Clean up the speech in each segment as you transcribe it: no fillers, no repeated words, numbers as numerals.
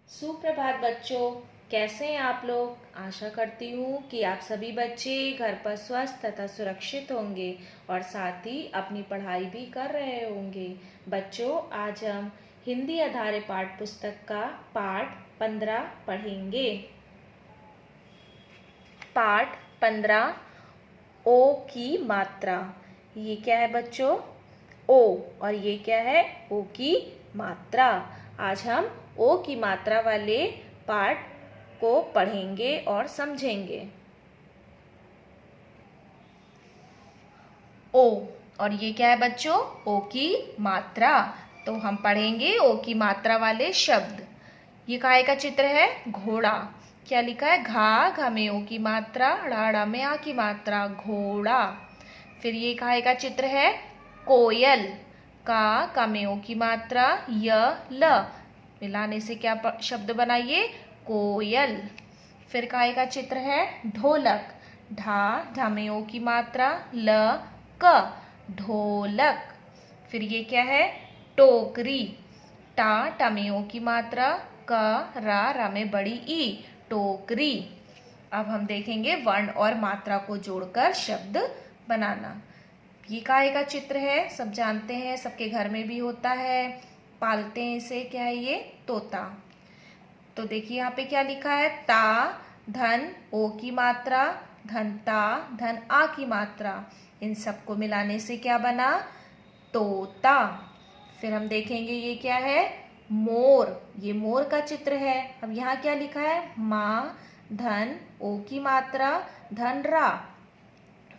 सुप्रभात बच्चों। कैसे हैं आप लोग। आशा करती हूँ कि आप सभी बच्चे घर पर स्वस्थ तथा सुरक्षित होंगे और साथ ही अपनी पढ़ाई भी कर रहे होंगे। बच्चों, आज हम हिंदी आधारित पाठ्य पुस्तक का पाठ 15 पढ़ेंगे। पाठ 15 ओ की मात्रा। ये क्या है बच्चों? ओ। और ये क्या है? ओ की मात्रा। आज हम ओ की मात्रा वाले पाठ को पढ़ेंगे और समझेंगे। ओ। और ये क्या है बच्चों? ओ की मात्रा। तो हम पढ़ेंगे ओ की मात्रा वाले शब्द। ये काहे का चित्र है? घोड़ा। क्या लिखा है? घा में ओ की मात्रा, ड़ा में आ की मात्रा, घोड़ा। फिर ये काहे का चित्र है? कोयल। का में ओ की मात्रा, य ल मिलाने से क्या शब्द बनाइए? कोयल। फिर काहे का चित्र है? ढोलक। ढा में ओ की मात्रा, ल क ढोलक। फिर ये क्या है? टोकरी। टा में ओ की मात्रा, क रा में बड़ी ई, टोकरी। अब हम देखेंगे वर्ण और मात्रा को जोड़कर शब्द बनाना। ये काहे का चित्र है? सब जानते हैं, सबके घर में भी होता है, पालते हैं इसे। क्या है ये? तोता। तो देखिए यहाँ पे क्या लिखा है? ता धन ओ की मात्रा, धन ता धन आ की मात्रा, इन सबको मिलाने से क्या बना? तोता। फिर हम देखेंगे ये क्या है? मोर। ये मोर का चित्र है। अब यहाँ क्या लिखा है? माँ धन ओ की मात्रा, धन रा।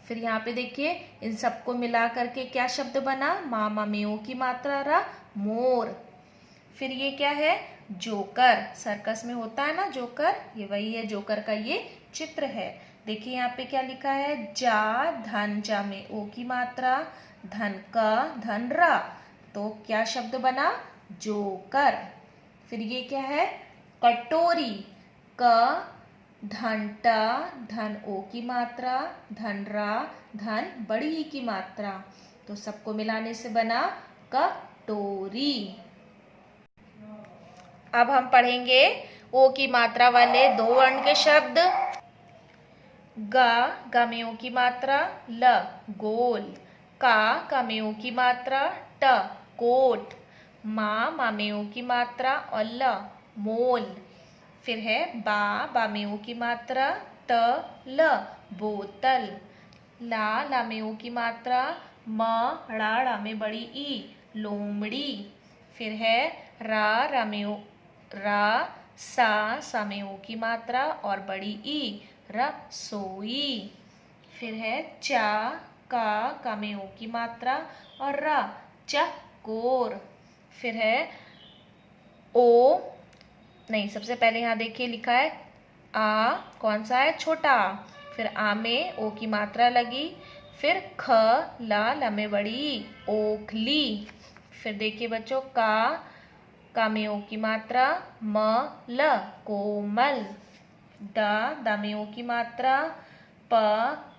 फिर यहाँ पे देखिए इन सबको मिला करके क्या शब्द बना? माँ में ओ की मात्रा, रा, मोर। फिर ये क्या है? जोकर। सर्कस में होता है ना जोकर, ये वही है, जोकर का ये चित्र है। देखिए यहाँ पे क्या लिखा है? जा में ओ की मात्रा, धन का धन रा, तो क्या शब्द बना? जोकर। फिर ये क्या है? कटोरी। क धन टा धन ओ की मात्रा, धन रा धन बड़ी ई की मात्रा, तो सबको मिलाने से बना कटोरी। अब हम पढ़ेंगे ओ की मात्रा वाले दो वर्ण के शब्द। गा में ओ की मात्रा, ल गोल। का में ओ की मात्रा, ट कोट। माँ में ओ की मात्रा और ल मोल। फिर है बा में ओ की मात्रा, त ल बोतल। ला में ओ की मात्रा, म ड़ा में बड़ी ई, लोमड़ी। फिर है रा में ओ, रा सा में ओ की मात्रा और बड़ी ई, रसोई। फिर है का में ओ की मात्रा और रा, चकोर। फिर है ओ, नहीं, सबसे पहले यहाँ देखिए लिखा है आ, कौन सा है? छोटा। फिर आ में ओ की मात्रा लगी। फिर ख ला में बड़ी, ओखली। फिर देखिए बच्चों का में ओ की मात्रा, म ल कोमल। दा में ओ की मात्रा, प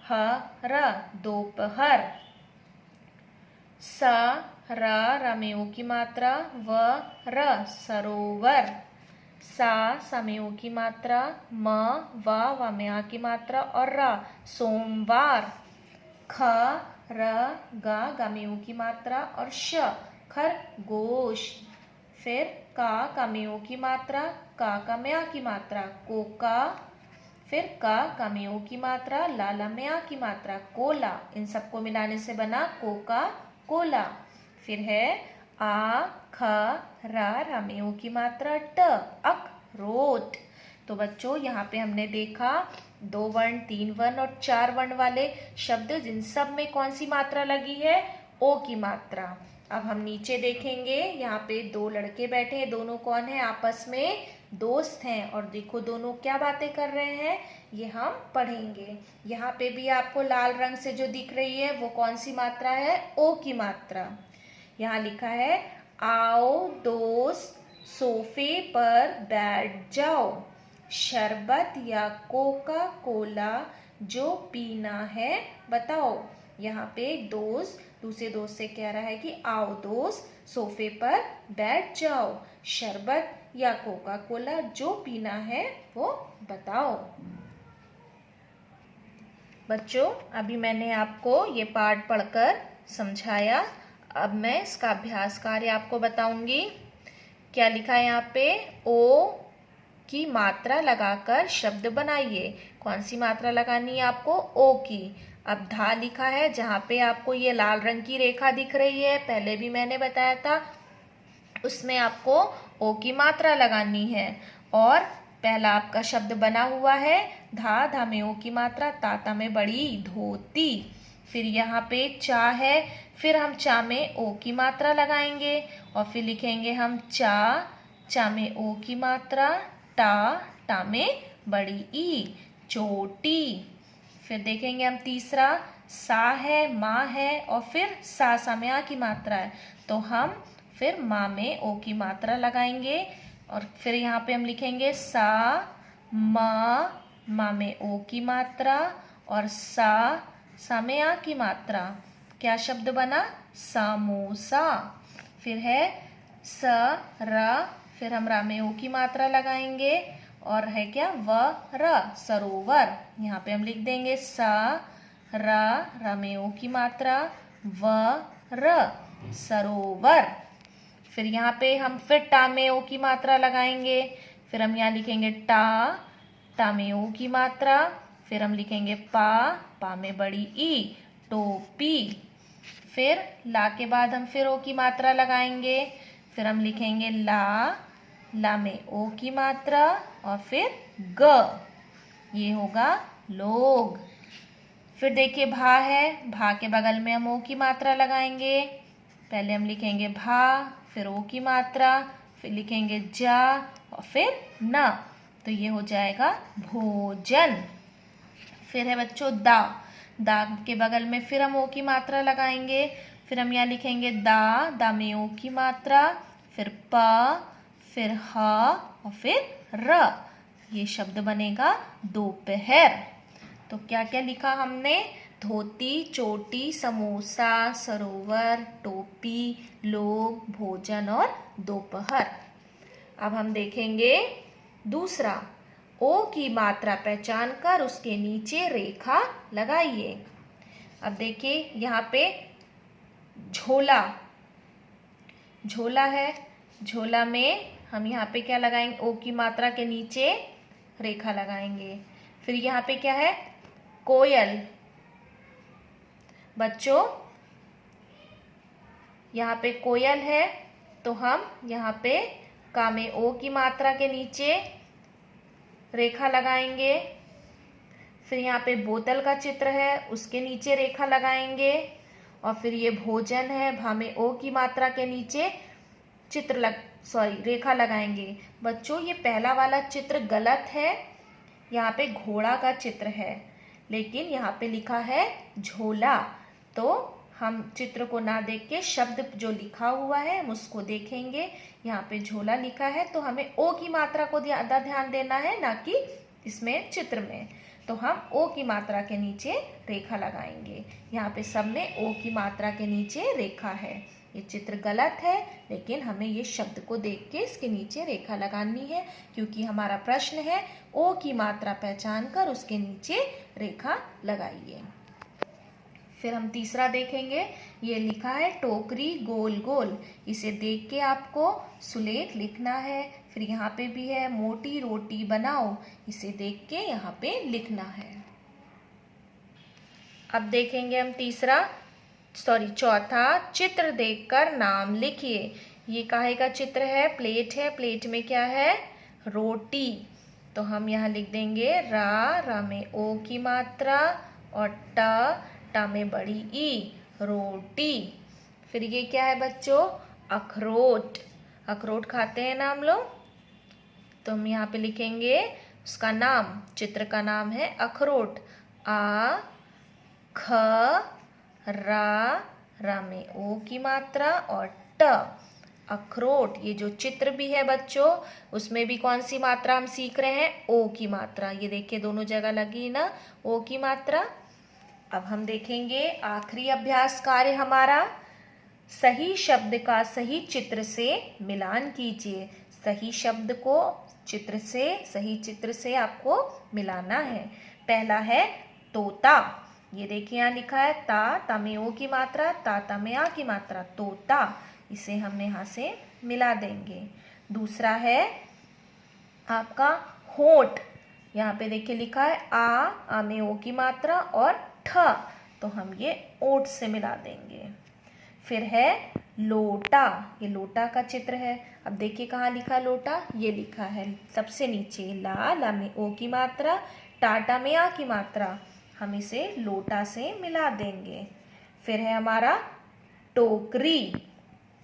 ह र दोपहर। स र में ओ की मात्रा, व र सरोवर। सा में ओ की मात्रा, म व में आ की मात्रा और रा सोमवार। ख र गा में ओ की मात्रा और श खरगोश। फिर का में ओ की मात्रा, का में आ की मात्रा, कोका। फिर का में ओ की मात्रा, ला में आ की मात्रा, कोला। इन सबको मिलाने से बना कोका कोला। फिर है आ ख रा में ओ की मात्रा, ट अखरोट। तो बच्चों यहाँ पे हमने देखा 2 वर्ण, 3 वर्ण और 4 वर्ण वाले शब्द, जिन सब में कौन सी मात्रा लगी है? ओ की मात्रा। अब हम नीचे देखेंगे, यहाँ पे 2 लड़के बैठे हैं। दोनों कौन है? आपस में दोस्त हैं। और देखो दोनों क्या बातें कर रहे हैं, ये हम पढ़ेंगे। यहाँ पे भी आपको लाल रंग से जो दिख रही है वो कौन सी मात्रा है? ओ की मात्रा। यहाँ लिखा है आओ दोस्त सोफे पर बैठ जाओ, शरबत या कोका कोला जो पीना है बताओ। यहाँ पे एक दोस्त दूसरे दोस्त से कह रहा है कि आओ दोस्त सोफे पर बैठ जाओ, शरबत या कोका कोला, जो पीना है वो बताओ। बच्चों, अभी मैंने आपको ये पाठ पढ़कर समझाया। अब मैं इसका अभ्यास कार्य आपको बताऊंगी। क्या लिखा है यहाँ पे? ओ की मात्रा लगाकर शब्द बनाइए। कौन सी मात्रा लगानी है आपको? ओ की। अब धा लिखा है, जहाँ पे आपको ये लाल रंग की रेखा दिख रही है, पहले भी मैंने बताया था, उसमें आपको ओ की मात्रा लगानी है। और पहला आपका शब्द बना हुआ है धा, धा में ओ की मात्रा, ता में बड़ी धोती। फिर यहाँ पे चा है, फिर हम चा में ओ की मात्रा लगाएंगे और फिर लिखेंगे हम चा, चा में ओ की मात्रा, टा, टा में बड़ी ई, चोटी। फिर देखेंगे हम तीसरा, सा है, माँ है और फिर सा में आ की मात्रा है, तो हम फिर माँ में ओ की मात्रा लगाएंगे और फिर यहाँ पे हम लिखेंगे सा, माँ में ओ की मात्रा और सा में आ की मात्रा। क्या शब्द बना? समोसा। फिर है स, र, फिर हम रा में ओ की मात्रा लगाएंगे और है क्या? व, र, सरोवर। यहाँ पे हम लिख देंगे सा, रा में ओ की मात्रा, व, र, सरोवर। फिर यहाँ पे हम फिर टा में ओ की मात्रा लगाएंगे, फिर हम यहाँ लिखेंगे टा में ओ की मात्रा, फिर हम लिखेंगे पा में बड़ी ई, टोपी। फिर ला के बाद हम फिर ओ की मात्रा लगाएंगे, फिर हम लिखेंगे ला में ओ की मात्रा और फिर ग, ये होगा लोग। फिर देखिए भा है, भा के बगल में हम ओ की मात्रा लगाएंगे, पहले हम लिखेंगे भा, फिर ओ की मात्रा, फिर लिखेंगे जा और फिर न, तो ये हो जाएगा भोजन। फिर है बच्चों दा के बगल में फिर हम ओ की मात्रा लगाएंगे, फिर हम यहाँ लिखेंगे दा में ओ की मात्रा, फिर प, फिर ह और फिर र, ये शब्द बनेगा दोपहर। तो क्या क्या लिखा हमने? धोती, चोटी, समोसा, सरोवर, टोपी, लोग, भोजन और दोपहर। अब हम देखेंगे दूसरा, ओ की मात्रा पहचान कर उसके नीचे रेखा लगाइए। अब देखिए यहाँ पे झोला है, झोला में हम यहाँ पे क्या लगाएंगे? ओ की मात्रा के नीचे रेखा लगाएंगे। फिर यहाँ पे क्या है? कोयल। बच्चों, यहाँ पे कोयल है, तो हम यहाँ पे का में ओ की मात्रा के नीचे रेखा लगाएंगे। फिर यहाँ पे बोतल का चित्र है, उसके नीचे रेखा लगाएंगे और फिर ये भोजन है, भा में ओ की मात्रा के नीचे रेखा लगाएंगे। बच्चों, ये पहला वाला चित्र गलत है, यहाँ पे घोड़ा का चित्र है, लेकिन यहाँ पे लिखा है झोला। तो हम चित्र को ना देख के शब्द जो लिखा हुआ है हम उसको देखेंगे। यहाँ पे झोला लिखा है, तो हमें ओ की मात्रा को ज़्यादा ध्यान देना है, ना कि इसमें चित्र में। तो हम ओ की मात्रा के नीचे रेखा लगाएंगे। यहाँ पे सब में ओ की मात्रा के नीचे रेखा है। ये चित्र गलत है, लेकिन हमें ये शब्द को देख के इसके नीचे रेखा लगानी है, क्योंकि हमारा प्रश्न है ओ की मात्रा पहचान कर उसके नीचे रेखा लगाइए। फिर हम तीसरा देखेंगे, ये लिखा है टोकरी गोल गोल, इसे देख के आपको सुलेख लिखना है। फिर यहाँ पे भी है मोटी रोटी बनाओ, इसे देख के यहाँ पे लिखना है। अब देखेंगे हम चौथा, चित्र देखकर नाम लिखिए। ये काहे का चित्र है? प्लेट है, प्लेट में क्या है? रोटी। तो हम यहाँ लिख देंगे रा में ओ की मात्रा और टा में बड़ी ई, रोटी। फिर ये क्या है बच्चों? अखरोट। अखरोट खाते हैं ना हम लोग, तो हम यहाँ पे लिखेंगे उसका नाम, चित्र का नाम है अखरोट। ख, रा में ओ की मात्रा और ट, अखरोट। ये जो चित्र भी है बच्चों, उसमें भी कौन सी मात्रा हम सीख रहे हैं? ओ की मात्रा। ये देखिए दोनों जगह लगी ना ओ की मात्रा। अब हम देखेंगे आखिरी अभ्यास कार्य हमारा, सही शब्द का सही चित्र से मिलान कीजिए। सही शब्द को सही चित्र से आपको मिलाना है। पहला है तोता। ये देखिए यहाँ लिखा है ता में ओ की मात्रा, ता में आ की मात्रा, तोता। इसे हम यहाँ से मिला देंगे। दूसरा है आपका होठ। यहाँ पे देखिए लिखा है आ में ओ की मात्रा और ठ, तो हम ये ओठ से मिला देंगे। फिर है लोटा। ये लोटा का चित्र है। अब देखिए कहाँ लिखा लोटा, ये लिखा है सबसे नीचे ला में ओ की मात्रा, टाटा में आ की मात्रा, हम इसे लोटा से मिला देंगे। फिर है हमारा टोकरी।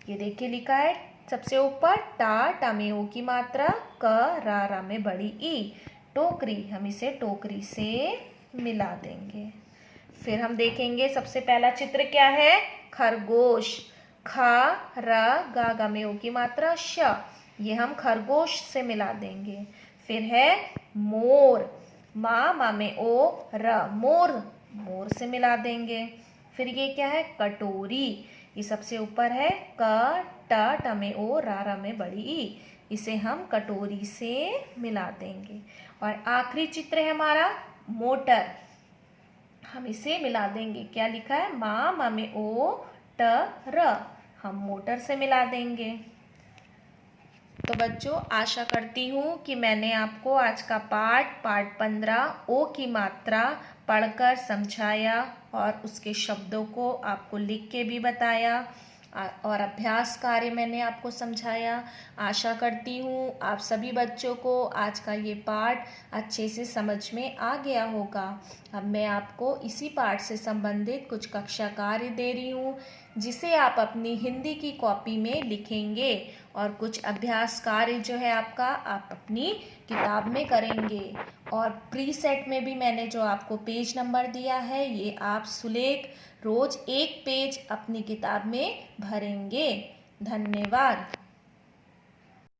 ये देखिए लिखा है सबसे ऊपर टा में ओ की मात्रा, क रा में बड़ी ई, टोकरी, हम इसे टोकरी से मिला देंगे। फिर हम देखेंगे सबसे पहला चित्र क्या है, खरगोश। खा र गा में ओ की मात्रा श, ये हम खरगोश से मिला देंगे। फिर है मोर। मा में ओ र, मोर, मोर से मिला देंगे। फिर ये क्या है, कटोरी। ये सबसे ऊपर है क ट में ओ रा में बड़ी ई, इसे हम कटोरी से मिला देंगे। और आखिरी चित्र है हमारा मोटर। हम इसे मिला देंगे। क्या लिखा है, मा में ओ ट र, हम मोटर से मिला देंगे। तो बच्चों आशा करती हूँ कि मैंने आपको आज का पाठ 15 ओ की मात्रा पढ़कर समझाया और उसके शब्दों को आपको लिख के भी बताया और अभ्यास कार्य मैंने आपको समझाया। आशा करती हूँ आप सभी बच्चों को आज का ये पाठ अच्छे से समझ में आ गया होगा। अब मैं आपको इसी पाठ से संबंधित कुछ कक्षा कार्य दे रही हूँ जिसे आप अपनी हिंदी की कॉपी में लिखेंगे और कुछ अभ्यास कार्य जो है आपका आप अपनी किताब में करेंगे। और प्री सेट में भी मैंने जो आपको पेज नंबर दिया है ये आप सुलेख रोज एक पेज अपनी किताब में भरेंगे। धन्यवाद।